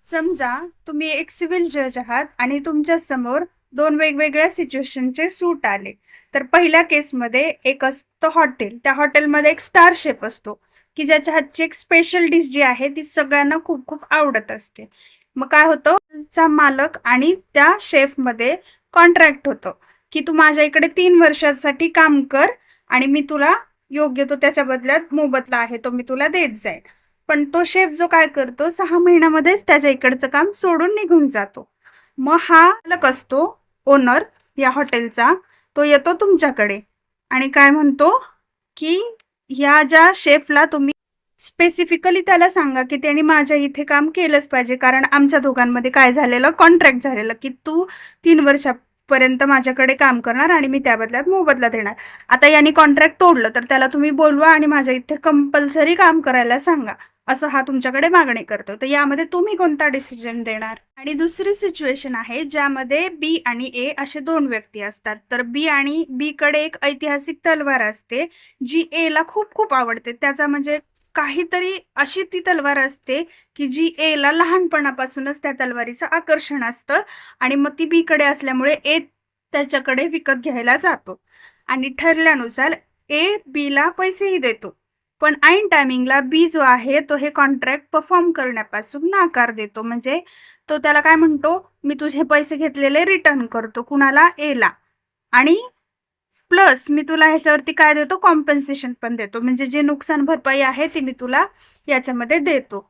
समजा तुम्ही एक सिव्हिल जज आहात आणि तुमच्या समोर दोन वेगवेगळ्या सिच्युएशनचे सूट आले. तर पहिल्या केसमध्ये एक असतं हॉटेल. त्या हॉटेलमध्ये एक स्टार शेफ असतो की ज्याच्या हातची एक स्पेशल डिश जी आहे ती सगळ्यांना खूप खूप आवडत असते. मग काय होतं, चा मालक आणि त्या शेफ मध्ये कॉन्ट्रॅक्ट होतं की तू माझ्या इकडे 3 वर्षासाठी काम कर आणि मी तुला योग्य तो त्याच्या बदल्यात मोबदला आहे तो मी तुला देत जाईल. पण तो शेफ जो काय करतो 6 महिन्यामध्येच त्याच्या इकडचं काम सोडून निघून जातो. मग हा मालक असतो, ओनर या हॉटेलचा, तो येतो तुमच्याकडे आणि काय म्हणतो की ह्या ज्या शेफला तुम्ही स्पेसिफिकली त्याला सांगा की त्यांनी माझ्या इथे काम केलंच पाहिजे, कारण आमच्या दोघांमध्ये काय झालेलं, कॉन्ट्रॅक्ट झालेलं की तू 3 वर्षापर्यंत माझ्याकडे काम करणार आणि मी त्या बदल्यात मोबदला देणार. आता यांनी कॉन्ट्रॅक्ट तोडलं तर त्याला तुम्ही बोलवा आणि माझ्या इथे कंपल्सरी काम करायला सांगा, असं हा तुमच्याकडे मागणी करतो. तर यामध्ये तुम्ही कोणता डिसिजन देणार? आणि दुसरी सिच्युएशन आहे ज्यामध्ये बी आणि ए असे दोन व्यक्ती असतात. तर बी आणि बी कडे एक ऐतिहासिक तलवार असते जी ए ला खूप खूप आवडते. त्याचा म्हणजे काहीतरी अशी ती तलवार असते की जी ए ला लहानपणापासूनच त्या तलवारीचं आकर्षण असतं आणि मग ती बी कडे असल्यामुळे ए त्याच्याकडे विकत घ्यायला जातो आणि ठरल्यानुसार ए बी ला पैसेही देतो. पण ऐन टायमिंगला बी जो आहे तो हे कॉन्ट्रॅक्ट परफॉर्म करण्यापासून नाकार देतो. म्हणजे तो त्याला काय म्हणतो, मी तुझे पैसे घेतलेले रिटर्न करतो कुणाला, ए ला, आणि प्लस मी तुला ह्याच्यावरती काय देतो, कॉम्पेन्सेशन पण देतो, म्हणजे जे नुकसान भरपाई आहे ती मी तुला याच्यामध्ये देतो.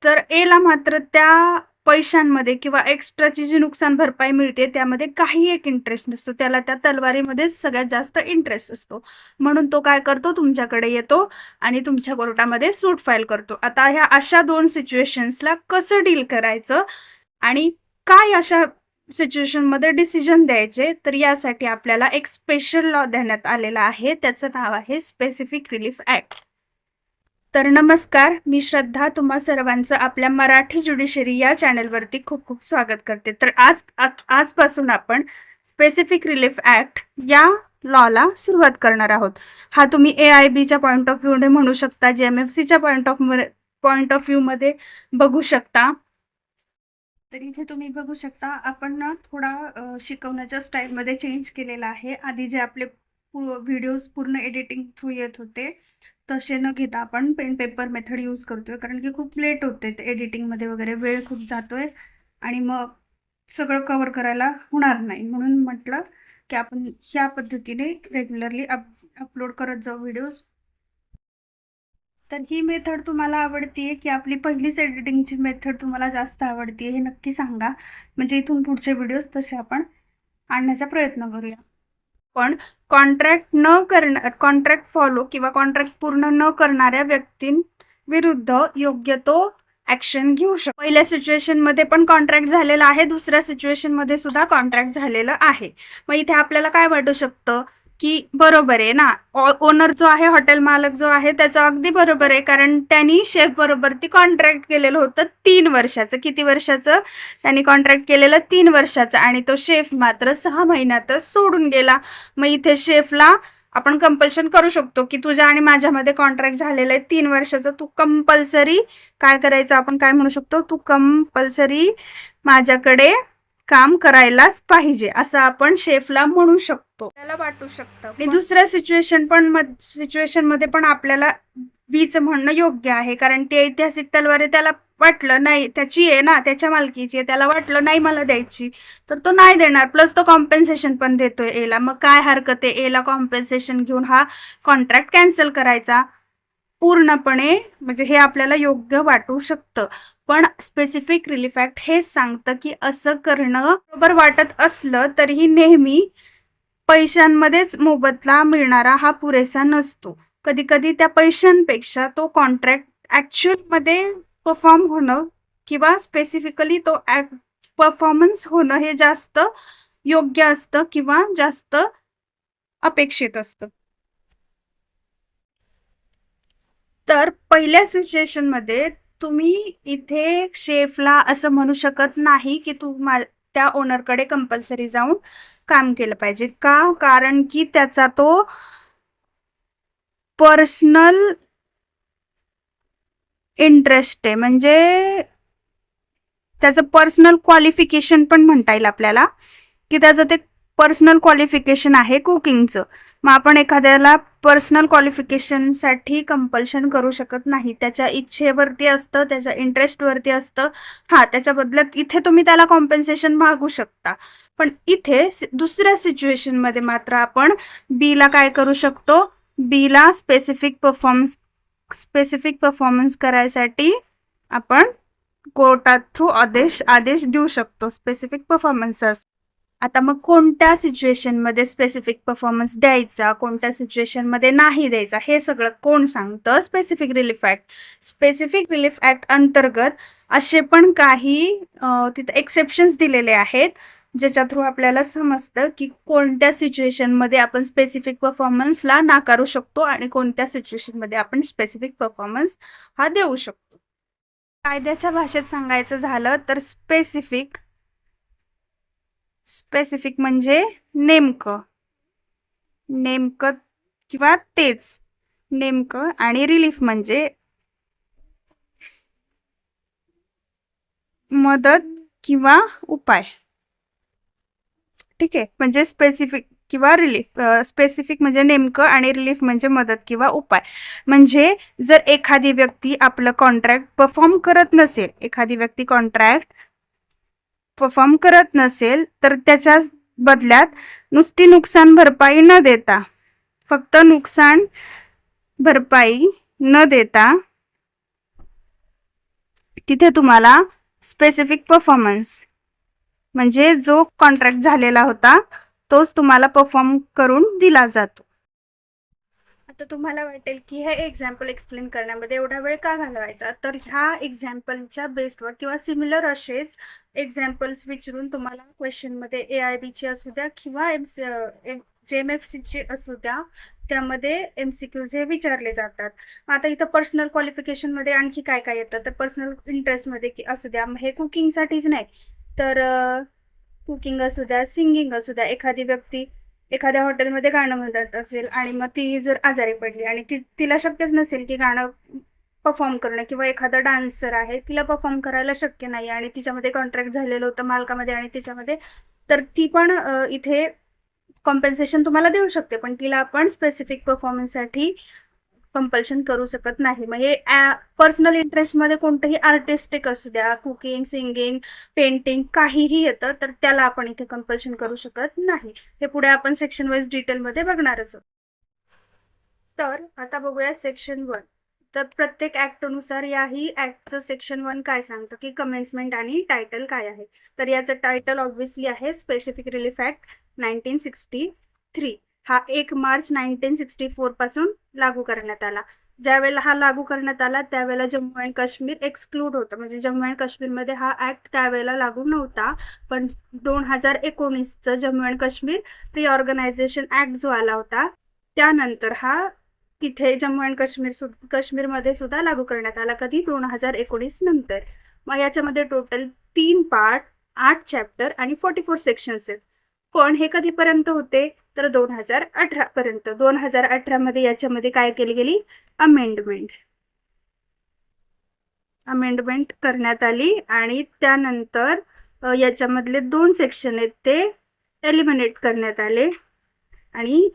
तर ए ला मात्र त्या पैशांमध्ये किंवा एक्स्ट्राची जी नुकसान भरपाई मिळते त्यामध्ये काही एक इंटरेस्ट नसतो, त्याला त्या तलवारीमध्ये सगळ्यात जास्त इंटरेस्ट असतो. म्हणून तो काय करतो, तुमच्याकडे येतो आणि तुमच्या कोर्टामध्ये सूट फाईल करतो. आता ह्या अशा दोन सिच्युएशन्सला कसं डील करायचं आणि काय अशा सिच्युएशनमध्ये डिसिजन द्यायचे, तर यासाठी आपल्याला एक स्पेशल लॉ देण्यात आलेला आहे. त्याचं नाव आहे स्पेसिफिक रिलीफ ऍक्ट. तर नमस्कार, मी श्रद्धा तुम्हा सर्वांचं आपल्या मराठी ज्युडिशरी या चॅनलवरती खूप खूप स्वागत करते. तर आजपासून आपण स्पेसिफिक रिलीफ ऍक्ट या लॉला सुरुवात करणार आहोत. हा तुम्ही AIBच्या पॉईंट ऑफ व्ह्यूने म्हणू शकता, JMFCच्या पॉईंट ऑफ व्ह्यूमध्ये बघू शकता. तर इथे तुम्ही बघू शकता आपण ना थोडा शिकवण्याच्या स्टाईलमध्ये चेंज केलेला आहे. आधी जे आपले व्हिडिओज पूर्ण एडिटिंग थ्रू येत होते तसे न घेता आपण पेन पेपर मेथड यूज करतोय, कारण की खूप लेट होते ते एडिटिंगमध्ये वगैरे, वेळ खूप जातोय आणि मग सगळं कव्हर करायला होणार नाही. म्हणून म्हटलं की आपण ह्या पद्धतीने रेग्युलरली अपलोड करत जाऊ व्हिडिओज. तर ही मेथड तुम्हाला आवडतीये की आपली पहिलीच एडिटिंगची मेथड तुम्हाला जास्त आवडतीये हे नक्की सांगा, म्हणजे इथून पुढचे व्हिडिओज तसे आपण आणण्याचा प्रयत्न करूया. पण कॉन्ट्रॅक्ट फॉलो किंवा कॉन्ट्रॅक्ट पूर्ण न करणाऱ्या व्यक्तींविरुद्ध योग्य तो ऍक्शन घेऊ शकतो. पहिल्या सिच्युएशन मध्ये पण कॉन्ट्रॅक्ट झालेला आहे, दुसऱ्या सिच्युएशन मध्ये सुद्धा कॉन्ट्रॅक्ट झालेलं आहे. मग इथे आपल्याला काय वाटू शकतं की बरोबर आहे ना, ओनर जो आहे, हॉटेल मालक जो आहे त्याचं अगदी बरोबर आहे, कारण त्यांनी शेफ बरोबर ती कॉन्ट्रॅक्ट केलेलं होतं 3 वर्षाचं. किती वर्षाचं त्यांनी कॉन्ट्रॅक्ट केलेलं? 3 वर्षाचं, आणि तो शेफ मात्र 6 महिन्यातच सोडून गेला. मग इथे शेफला आपण कंपल्शन करू शकतो की तुझ्या आणि माझ्यामध्ये कॉन्ट्रॅक्ट झालेलं आहे 3 वर्षाचं, तू कंपल्सरी काय करायचं, आपण काय म्हणू शकतो, तू कंपल्सरी माझ्याकडे काम करायलाच पाहिजे असं आपण शेफला म्हणू शकतो, त्याला वाटू शकतं. आणि दुसऱ्या सिच्युएशन मध्ये पण आपल्याला बीचं म्हणणं योग्य आहे, कारण ती ऐतिहासिक तलवार आहे, त्याला वाटलं नाही त्याची आहे ना, त्याच्या मालकीची आहे, त्याला वाटलं नाही मला द्यायची, तर तो नाही देणार. प्लस तो कॉम्पेन्सेशन पण देतोय एला. मग काय हरकत आहे एला कॉम्पेन्सेशन घेऊन हा कॉन्ट्रॅक्ट कॅन्सल करायचा पूर्णपणे, म्हणजे हे आपल्याला योग्य वाटू शकतं. पण स्पेसिफिक रिलीफ ऍक्ट हे सांगतं की असं करणं बरोबर वाटत असलं तरीही नेहमी पैशांमध्येच मोबदला मिळणारा हा पुरेसा नसतो. कधी कधी त्या पैशांपेक्षा तो कॉन्ट्रॅक्ट ऍक्च्युअल मध्ये परफॉर्म होणं किंवा स्पेसिफिकली तो परफॉर्मन्स होणं हे जास्त योग्य असतं किंवा जास्त अपेक्षित असतं. तर पहिल्या सिच्युएशन मध्ये तुम्ही इथे शेफला असं म्हणू शकत नाही की तू त्या ओनरकडे कंपल्सरी जाऊन काम केलं पाहिजे. का? कारण की त्याचा तो पर्सनल इंटरेस्ट आहे, म्हणजे त्याचं पर्सनल क्वालिफिकेशन पण म्हणता येईल आपल्याला, की त्याचं ते पर्सनल क्वालिफिकेशन आहे कुकिंगचं. मग आपण एखाद्याला पर्सनल क्वालिफिकेशनसाठी कंपल्शन करू शकत नाही. त्याच्या इच्छेवरती असतं, त्याच्या इंटरेस्टवरती असतं. त्याच्या बदल्यात इथे तुम्ही त्याला कॉम्पेन्सेशन मागू शकता. पण इथे दुसऱ्या सिच्युएशनमध्ये मात्र आपण बीला काय करू शकतो, बीला स्पेसिफिक परफॉर्मन्स करायसाठी आपण कोर्टात थ्रू आदेश देऊ शकतो स्पेसिफिक परफॉर्मन्सेस. आता मग कोणत्या सिच्युएशनमध्ये स्पेसिफिक परफॉर्मन्स द्यायचा, कोणत्या सिच्युएशनमध्ये नाही द्यायचा, हे सगळं कोण सांगतं? Specific relief act. Specific relief act अंतर्गत असे पण काही तिथे एक्सेप्शन्स दिलेले आहेत, ज्याच्या थ्रू आपल्याला समजतं की कोणत्या सिच्युएशनमध्ये आपण स्पेसिफिक परफॉर्मन्सला नाकारू शकतो आणि कोणत्या सिच्युएशनमध्ये आपण स्पेसिफिक परफॉर्मन्स हा देऊ शकतो. कायद्याच्या भाषेत सांगायचं झालं तर स्पेसिफिक म्हणजे नेमकं किंवा तेच नेमकं, आणि रिलीफ म्हणजे मदत किंवा उपाय. ठीक आहे, म्हणजे स्पेसिफिक किंवा रिलीफ. स्पेसिफिक म्हणजे नेमकं आणि रिलीफ म्हणजे मदत किंवा उपाय. म्हणजे जर एखादी व्यक्ती आपलं कॉन्ट्रॅक्ट परफॉर्म करत नसेल तर त्याच्या बदल्यात नुसती नुकसान भरपाई न देता, फक्त नुकसान भरपाई न देता तिथे तुम्हाला स्पेसिफिक परफॉर्मन्स म्हणजे जो कॉन्ट्रॅक्ट झालेला होता तोच तुम्हाला परफॉर्म करून दिला जातो. आता तुम्हाला वाटेल की हे एक्झाम्पल एक्सप्लेन करण्यामध्ये एवढा वेळ का घालवायचा, तर ह्या एक्झाम्पलच्या बेसवर किंवा सिमिलर असेच एक्झाम्पल्स विचारून तुम्हाला क्वेश्चनमध्ये AIBची असू द्या किंवा JMFCची असू द्या, त्यामध्ये MCQs हे विचारले जातात. आता इथं पर्सनल क्वालिफिकेशनमध्ये आणखी काय काय येतं, तर पर्सनल इंटरेस्टमध्ये असू द्या, हे कुकिंगसाठीच नाही तर कुकिंग असू द्या, सिंगिंग असू द्या. एखादी व्यक्ती एखाद्या हॉटेलमध्ये गाणं म्हणत असेल आणि मग ती जर आजारी पडली आणि तिला शक्यच नसेल की गाणं परफॉर्म करणं, किंवा एखादा डान्सर आहे तिला परफॉर्म करायला शक्य नाही आणि तिच्यामध्ये कॉन्ट्रॅक्ट झालेलं होतं मालकामध्ये आणि तिच्यामध्ये, तर ती पण इथे कॉम्पेन्सेशन तुम्हाला देऊ शकते, पण तिला आपण स्पेसिफिक परफॉर्मन्ससाठी कंपल्शन करू शकत नाही. मग हे पर्सनल इंटरेस्टमध्ये कोणतंही आर्टिस्टिक असू द्या, कुकिंग, सिंगिंग, पेंटिंग काहीही येतं, तर त्याला आपण इथे कंपल्शन करू शकत नाही. हे पुढे आपण सेक्शन वाईज डिटेलमध्ये बघणारच आहोत. तर आता बघूया सेक्शन 1. तर प्रत्येक ऍक्टनुसार याही ऍक्टचं सेक्शन 1 काय सांगतं की कमेन्समेंट आणि टायटल काय आहे. तर याचं टायटल ऑब्व्हियसली आहे स्पेसिफिक रिलीफ ऍक्ट 1963. हा 1 मार्च 1964 पासून लागू करण्यात आला. ज्यावेळेला हा लागू करण्यात आला त्यावेळेला जम्मू अँड काश्मीर एक्सक्लूड होतं, म्हणजे जम्मू अँड काश्मीरमध्ये हा ऍक्ट त्यावेळेला लागू नव्हता. पण 2019चं Jammu and Kashmir reorganisation act जो आला होता त्यानंतर हा तिथे जम्मू अँड काश्मीरमध्ये सुद्धा लागू करण्यात आला. कधी? 2019 नंतर. मग याच्यामध्ये टोटल 3 पार्ट, 8 चॅप्टर आणि 44 सेक्शन्स आहेत. पण हे कधीपर्यंत होते, तर 2018 पर्यंत. 2018 मध्ये याच्यामध्ये काय केली गेली, अमेंडमेंट करण्यात आली आणि त्यानंतर याच्यामधले 2 सेक्शन आहेत ते एलिमिनेट करण्यात आले आणि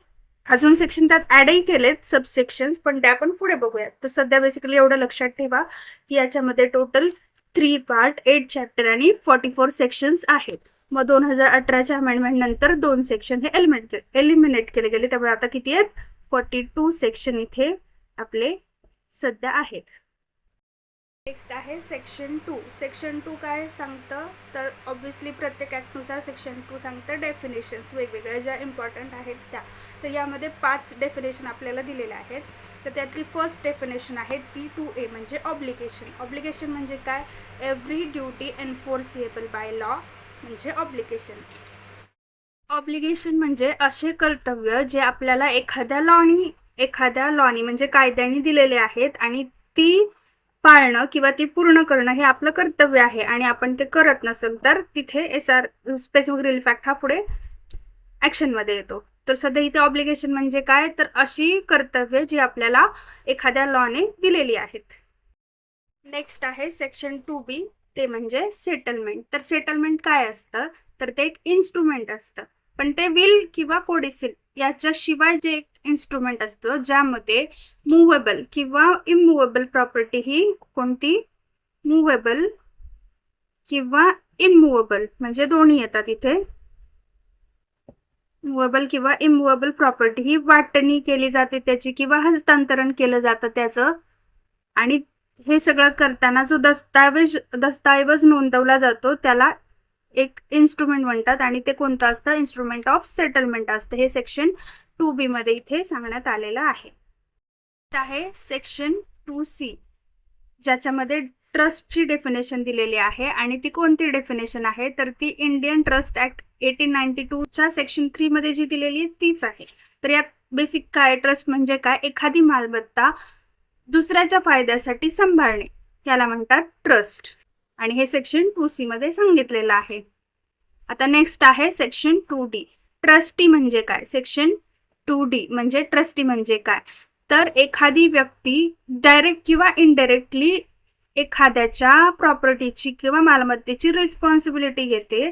अजून सेक्शन त्यात ऍडही केलेत, सबसेक्शन्स, पण त्या आपण पुढे बघूयात. तर सध्या बेसिकली एवढं लक्षात ठेवा की याच्यामध्ये टोटल 3 पार्ट, 8 चॅप्टर आणि 44 सेक्शन्स आहेत. मग 2018च्या अमेंडमेंट नंतर 2 सेक्शन हे एलिमिनेट केले गेले. त्यामुळे आता किती आहेत, 42 सेक्शन इथे आपले सध्या आहेत. नेक्स्ट आहे सेक्शन 2. सेक्शन 2 काय सांगतं, तर ऑब्व्हियसली प्रत्येक ऍक्टनुसार सेक्शन 2 सांगतं डेफिनेशन्स वेगवेगळ्या ज्या इम्पॉर्टंट आहेत त्या. तर यामध्ये 5 डेफिनेशन आपल्याला दिलेल्या आहेत. तर त्यातली फर्स्ट डेफिनेशन आहे ती 2A म्हणजे ऑब्लिगेशन. ऑब्लिगेशन म्हणजे काय, एव्हरी ड्युटी एन्फोर्सेबल बाय लॉ म्हणजे ऑब्लिगेशन. ऑब्लिगेशन म्हणजे असे कर्तव्य जे आपल्याला एखाद्या लॉनी म्हणजे कायद्याने दिलेले आहेत आणि ती पाळणं किंवा ती पूर्ण करणं हे आपलं कर्तव्य आहे आणि आपण ते करत नसेल तर तिथे स्पेसिफिक रिलीफ ऍक्ट हा पुढे ऍक्शनमध्ये येतो. तर सध्या इथे ऑब्लिगेशन म्हणजे काय, तर अशी कर्तव्य जी आपल्याला एखाद्या लॉने दिलेली आहेत. नेक्स्ट आहे सेक्शन 2B. ते म्हणजे सेटलमेंट. तर सेटलमेंट काय असतं, तर ते एक इन्स्ट्रुमेंट असतं, पण ते विल किंवा कोडिसिल याच्याशिवाय जे एक इन्स्ट्रुमेंट असतं ज्यामध्ये मुव्हेबल किंवा इमूव्हेबल प्रॉपर्टी ही कोणती, मुव्हेबल किंवा इमूव्हेबल म्हणजे दोन्ही येतात इथे, मुव्हेबल किंवा इमूव्हेबल प्रॉपर्टी ही वाटणी केली जाते त्याची किंवा हस्तांतरण केलं जातं त्याचं. आणि हे सगळं करताना जो दस्तावेज नोंदवला जातो त्याला एक इन्स्ट्रुमेंट म्हणतात आणि ते कोणतं असतं, इन्स्ट्रुमेंट ऑफ सेटलमेंट असतं. हे सेक्शन 2B मध्ये इथे सांगण्यात आलेलं आहे सेक्शन 2C, ज्याच्यामध्ये ट्रस्टची डेफिनेशन दिलेली आहे. आणि ती कोणती डेफिनेशन आहे, तर ती इंडियन ट्रस्ट ऍक्ट 1892 च्या सेक्शन 3 मध्ये जी दिलेली आहे तीच आहे. तर यात बेसिक काय, ट्रस्ट म्हणजे काय, एखादी मालमत्ता दुसऱ्याच्या फायद्यासाठी सांभाळणे याला म्हणतात ट्रस्ट. आणि हे सेक्शन 2C मध्ये सांगितलेलं आहे. आता नेक्स्ट आहे सेक्शन 2D. ट्रस्टी म्हणजे काय, सेक्शन 2D म्हणजे ट्रस्टी म्हणजे काय, तर एखादी व्यक्ती डायरेक्ट किंवा इनडायरेक्टली एखाद्याच्या प्रॉपर्टीची किंवा मालमत्तेची रिस्पॉन्सिबिलिटी घेते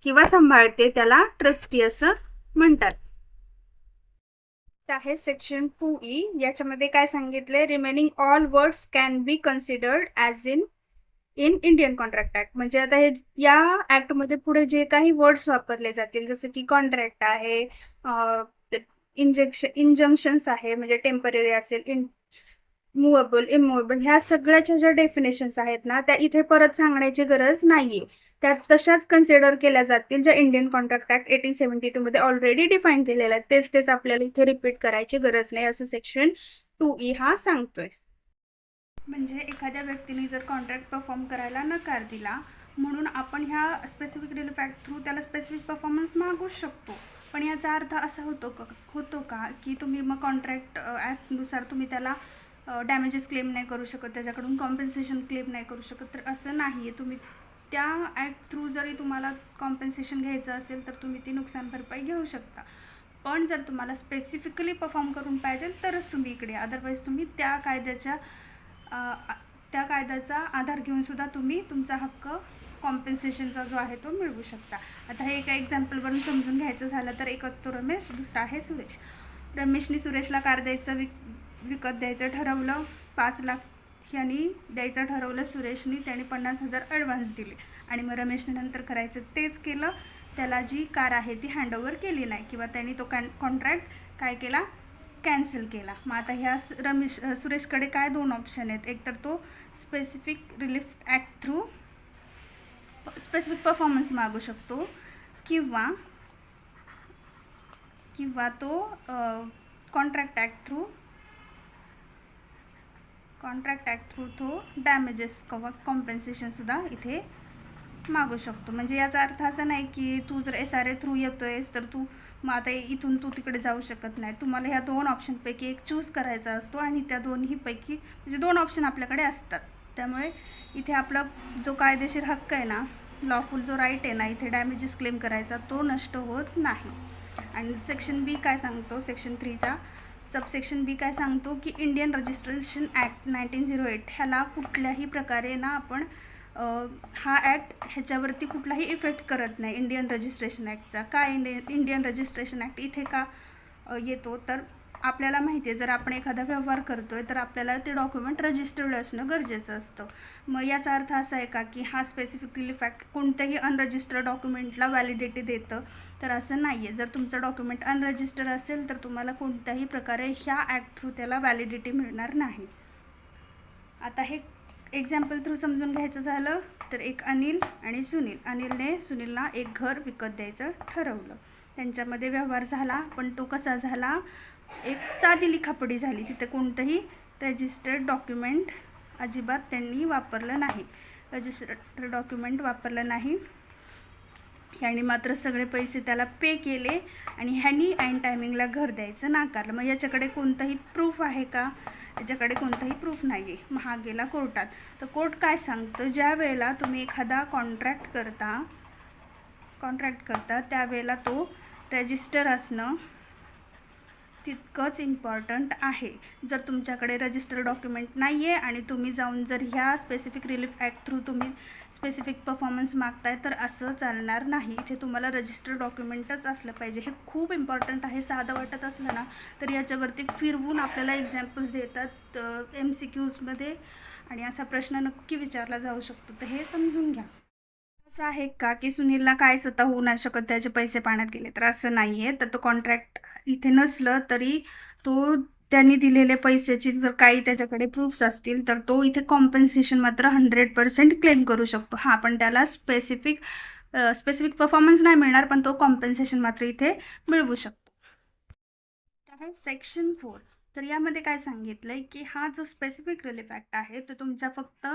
किंवा सांभाळते त्याला ट्रस्टी असं म्हणतात. आहे सेक्शन 2E. याच्यामध्ये काय सांगितले, remaining all words can be considered as in Indian contract act. म्हणजे आता हे या ऍक्टमध्ये पुढे जे काही वर्ड्स वापरले जातील जसं की कॉन्ट्रॅक्ट आहे, इंजंक्शन्स आहे म्हणजे टेम्पररी असेल, मुवेबल इमूवेबल, ह्या सगळ्याच्या ज्या डेफिनेशन्स आहेत ना त्या इथे परत सांगण्याची गरज नाहीये. त्या तशाच कन्सिडर केल्या जातील ज्या इंडियन कॉन्ट्रॅक्ट ऍक्ट 1872 मध्ये ऑलरेडी डिफाईन केलेल्या आहेत. तेच आपल्याला इथे रिपीट करायची गरज नाही असं सेक्शन 2E हा सांगतोय. म्हणजे एखाद्या व्यक्तीने जर कॉन्ट्रॅक्ट परफॉर्म करायला नकार दिला म्हणून आपण ह्या स्पेसिफिक रिलीफ ॲक्ट थ्रू त्याला स्पेसिफिक परफॉर्मन्स मागू शकतो. पण याचा अर्थ असा होतो का की तुम्ही मग कॉन्ट्रॅक्ट ॲक्टनुसार तुम्ही त्याला डॅमेजेस क्लेम नाही करू शकत, त्याच्याकडून कॉम्पेन्सेशन क्लेम नाही करू शकत. तर असं नाही आहे. तुम्ही त्या ॲक्ट थ्रू जरी तुम्हाला कॉम्पेन्सेशन घ्यायचं असेल तर तुम्ही ती नुकसान भरपाई घेऊ शकता. पण जर तुम्हाला स्पेसिफिकली परफॉर्म करून पाहिजे तरच तुम्ही इकडे, अदरवाईज तुम्ही त्या कायद्याचा आधार घेऊन सुद्धा तुम्ही तुमचा हक्क कॉम्पेन्सेशनचा जो आहे तो मिळवू शकता. आता हे एका एक्झाम्पलवरून समजून घ्यायचं झालं तर एक असतो रमेश, दुसरा आहे सुरेश. रमेशने सुरेशला कार विकत द्यायचं ठरवलं, 5 लाख यांनी द्यायचं ठरवलं सुरेशनी, त्याने 50,000 ॲडव्हान्स दिले आणि मग रमेशने नंतर करायचं तेच केलं, त्याला जी कार आहे ती हँडओव्हर केली नाही किंवा त्यांनी तो कॉन्ट्रॅक्ट काय केला, कॅन्सल केला. मग आता ह्या सुरेशकडे काय 2 ऑप्शन आहेत, एक तर तो specific relief act through specific performance मागू शकतो किंवा तो कॉन्ट्रॅक्ट ॲक्ट थ्रू तो डॅमेजेस किंवा कॉम्पेन्सेशनसुद्धा इथे मागू शकतो. म्हणजे याचा अर्थ असा नाही की तू जर SRA थ्रू येतोयस तर तू मग आता इथून तू तिकडे जाऊ शकत नाही. तुम्हाला ह्या 2 ऑप्शनपैकी एक चूज करायचा असतो आणि त्या दोन्हीपैकी म्हणजे 2 ऑप्शन आपल्याकडे असतात. त्यामुळे इथे आपला जो कायदेशीर हक्क आहे ना, लॉफुल जो राईट आहे ना इथे डॅमेजेस क्लेम करायचा, तो नष्ट होत नाही. आणि सेक्शन B काय सांगतो, सेक्शन 3चा सबसेक्शन B काय सांगतो की इंडियन रजिस्ट्रेशन ॲक्ट 1908 ह्याला कुठल्याही प्रकारे ना आपण हा ॲक्ट ह्याच्यावरती कुठलाही इफेक्ट करत नाही इंडियन रजिस्ट्रेशन ॲक्टचा. काय इंडियन रजिस्ट्रेशन ॲक्ट इथे का येतो, तर आपल्याला माहिती आहे जर आपण एखादा व्यवहार करतोय तर आपल्याला ते डॉक्युमेंट रजिस्टर्ड असणं गरजेचं असतं. मग याचा अर्थ असा आहे का की हा स्पेसिफिक रिलीफ ॲक्ट कोणत्याही अनरजिस्टर्ड डॉक्युमेंटला व्हॅलिडिटी देतं, तर असं नाही आहे. जर तुमचं डॉक्युमेंट अनरजिस्टर्ड असेल तर तुम्हाला कोणत्याही प्रकारे ह्या ॲक्ट थ्रू त्याला व्हॅलिडिटी मिळणार नाही. आता हे एक्झाम्पल थ्रू समजून घ्यायचं झालं तर एक अनिल आणि सुनील. अनिलने सुनीलला एक घर विकत द्यायचं ठरवलं, त्यांच्यामध्ये व्यवहार झाला, पण तो कसा झाला, एक साधी लिखापडी झाली. तिथे कोणतंही रजिस्टर्ड डॉक्युमेंट अजिबात त्यांनी वापरलं नाही, रजिस्टर्ड डॉक्युमेंट वापरलं नाही. ह्यानी मात्र सगळे पैसे त्याला पे केले आणि ह्यानी ऐन टायमिंगला घर द्यायचं नाकारलं. मग याच्याकडे कोणतंही प्रूफ आहे का, याच्याकडे कोणतंही प्रूफ नाही आहे. मग हा गेला कोर्टात. तर कोर्ट काय सांगतं, ज्या वेळेला तुम्ही एखादा कॉन्ट्रॅक्ट करता त्यावेळेला तो रजिस्टर असणं तितकंच इम्पॉर्टंट आहे. जर तुमच्याकडे रजिस्टर डॉक्युमेंट नाही आहे आणि तुम्ही जाऊन जर ह्या स्पेसिफिक रिलीफ ॲक्ट थ्रू तुम्ही स्पेसिफिक परफॉर्मन्स मागताय तर असं चालणार नाही. इथे तुम्हाला रजिस्टर डॉक्युमेंटच असलं पाहिजे. हे खूप इम्पॉर्टंट आहे. साधं वाटत असलं ना तर याच्यावरती फिरवून आपल्याला एक्झाम्पल्स देतात MCQजमध्ये आणि असा प्रश्न नक्की विचारला जाऊ शकतो. तर हे समजून घ्या. असं आहे का की सुनीलला काय स्वतः होऊ नाही शकत, त्याचे पैसे पाण्यात गेले? तर असं नाही आहे. तर तो कॉन्ट्रॅक्ट इथे नसलं तरी तो त्यांनी दिलेले पैशाची जर काही त्याच्याकडे प्रूफ्स असतील तर तो इथे कॉम्पन्सेशन मात्र 100% क्लेम करू शकतो. हां, पण त्याला स्पेसिफिक परफॉर्मन्स नाही मिळणार, पण तो कॉम्पन्सेशन मात्र इथे मिळवू शकतो. आहे सेक्शन 4. तर यामध्ये काय सांगितलंय की हा जो स्पेसिफिक रिलीफ ॲक्ट आहे तो तुमच्या फक्त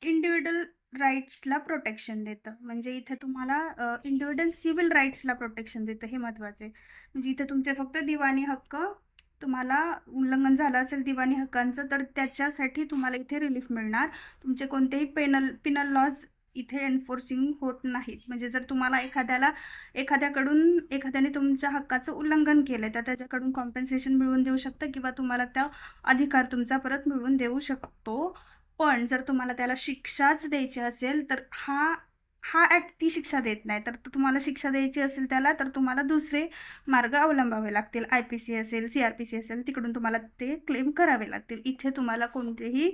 इंडिव्हिज्युअल राईट्सला प्रोटेक्शन देतं. म्हणजे इथे तुम्हाला इंडिव्हिज्युअल सिव्हिल राईट्सला प्रोटेक्शन देतं, हे महत्त्वाचं आहे. म्हणजे इथे तुमचे फक्त दिवाणी हक्क तुम्हाला उल्लंघन झालं असेल दिवाणी हक्कांचं तर त्याच्यासाठी तुम्हाला इथे रिलीफ मिळणार. तुमचे कोणतेही पिनल लॉज इथे एन्फोर्सिंग होत नाहीत. म्हणजे जर तुम्हाला एखाद्याने तुमच्या हक्काचं उल्लंघन केलं तर त्याच्याकडून कॉम्पन्सेशन मिळवून देऊ शकतं किंवा तुम्हाला त्या अधिकार तुमचा परत मिळवून देऊ शकतो. पण जर तुम्हाला त्याला शिक्षाच द्यायची असेल तर हा ॲक्ट ती शिक्षा देत नाही. तर तुम्हाला शिक्षा द्यायची असेल त्याला तर तुम्हाला दुसरे मार्ग अवलंबावे लागतील. IPC असेल, CRPC असेल, तिकडून तुम्हाला ते क्लेम करावे लागतील. इथे तुम्हाला कोणतेही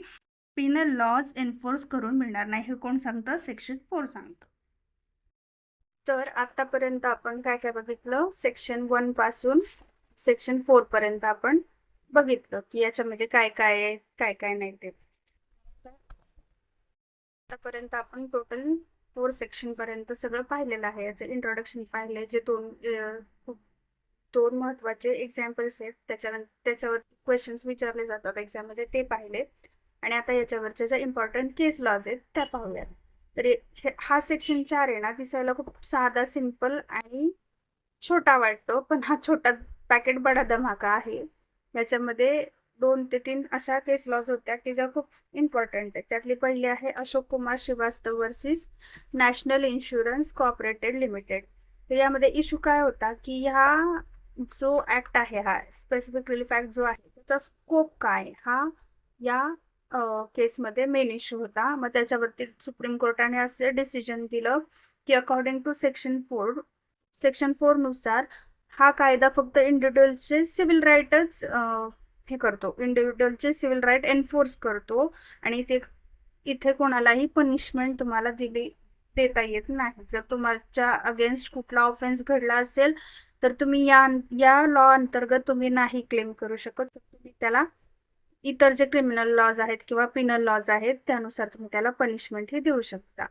पिनल लॉज एन्फोर्स करून मिळणार नाही. हे कोण सांगतं? सेक्शन 4 सांगतं. तर आतापर्यंत आपण काय काय बघितलं? सेक्शन 1 पासून सेक्शन 4 पर्यंत आपण बघितलं की याच्यामध्ये काय काय आहे, काय काय नाही ते. आतापर्यंत आपण टोटल 4 सेक्शन पर्यंत सगळं पाहिलेलं आहे. याचं इंट्रोडक्शन पाहिले, जे दोन महत्त्वाचे एक्झाम्पल्स आहेत त्याच्यावर क्वेश्चन्स विचारले जातात एक्झाममध्ये ते पाहिले. आणि आता याच्यावरच्या ज्या इम्पॉर्टंट केस लॉज आहेत त्या पाहूयात. तर हा सेक्शन 4 आहे ना, दिसायला खूप साधा, सिंपल आणि छोटा वाटतो, पण हा छोटा पॅकेट बडा धमाका आहे. याच्यामध्ये 2 ते 3 अशा केस लॉज होत्या की ज्या खूप इम्पॉर्टंट आहेत. त्यातली पहिली आहे Ashok Kumar Shrivastava versus national insurance cooperated limited. तर यामध्ये इश्यू काय होता की हा जो ॲक्ट आहे, हा स्पेसिफिक रिलीफ ॲक्ट जो आहे त्याचा स्कोप काय, हा या केसमध्ये मेन इश्यू होता. मग त्याच्यावरती सुप्रीम कोर्टाने असे डिसिजन दिलं की अकॉर्डिंग टू सेक्शन 4 नुसार हा कायदा फक्त इंडिव्हिज्युअलचे सिव्हिल राईटच हे करतो, इंडिव्हिज्युअलचे सिव्हिल राईट एन्फोर्स करतो आणि इथे कोणालाही पनिशमेंट तुम्हाला देता येत नाही. जर तुमच्या अगेन्स्ट कुठला ऑफेन्स घडला असेल तर तुम्ही या लॉ अंतर्गत तुम्ही नाही क्लेम करू शकत. तुम्ही त्याला इतर जे क्रिमिनल लॉज आहेत किंवा पिनल लॉज आहेत त्यानुसार तुम्ही त्याला पनिशमेंट ही देऊ शकता.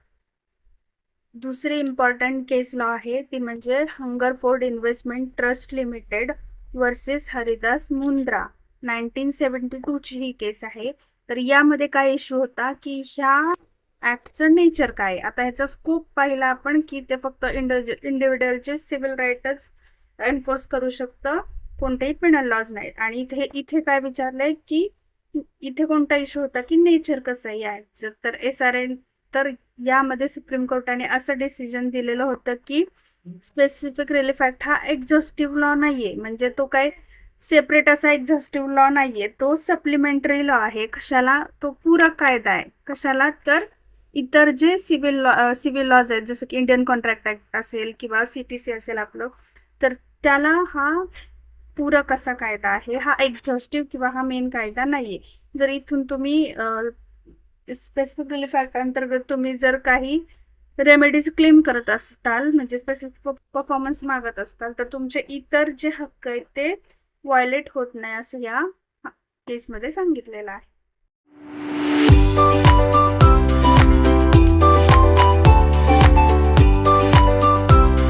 दुसरी इम्पॉर्टंट केस लॉ आहे ती म्हणजे Hungerford investment trust limited versus Haridas Mundra. 1972ची ही केस आहे. तर यामध्ये काय इश्यू होता की ह्या ॲक्टचं नेचर काय. आता ह्याचा स्कोप पाहिला आपण की ते फक्त इंडिव्हिज्युअलचे सिव्हिल राईटच एन्फोर्स करू शकतं, कोणतेही पिनल लॉज नाहीत. आणि इथे काय विचारलंय की इथे कोणता इश्यू होता की नेचर कसं आहे या ॲक्टचं. तर SRN तर यामध्ये सुप्रीम कोर्टाने असं डिसिजन दिलेलं होतं की स्पेसिफिक रिलीफ ॲक्ट हा एक्झॉस्टिव्ह लॉ नाहीये. म्हणजे तो काय सेपरेट असा एक्झॉस्टिव्ह लॉ नाहीये, तो सप्लिमेंटरी लॉ आहे. कशाला? तो पूरक कायदा आहे. कशाला? तर इतर जे सिव्हिल लॉज आहेत जसं की इंडियन कॉन्ट्रॅक्ट ॲक्ट असेल किंवा CPC असेल आपलं, तर त्याला हा पूरक असा कायदा आहे. हा एक्झॉस्टिव्ह किंवा हा मेन कायदा नाहीये. जर इथून तुम्ही स्पेसिफिक रिलीफ ॲक्ट अंतर्गत तुम्ही जर काही रेमेडीज क्लेम करत असताल, म्हणजे स्पेसिफिक परफॉर्मन्स मागत असताल, तर तुमचे इतर जे हक्क आहेत ते व्हायलेट होत नाही असं या केसमध्ये सांगितलेलं आहे.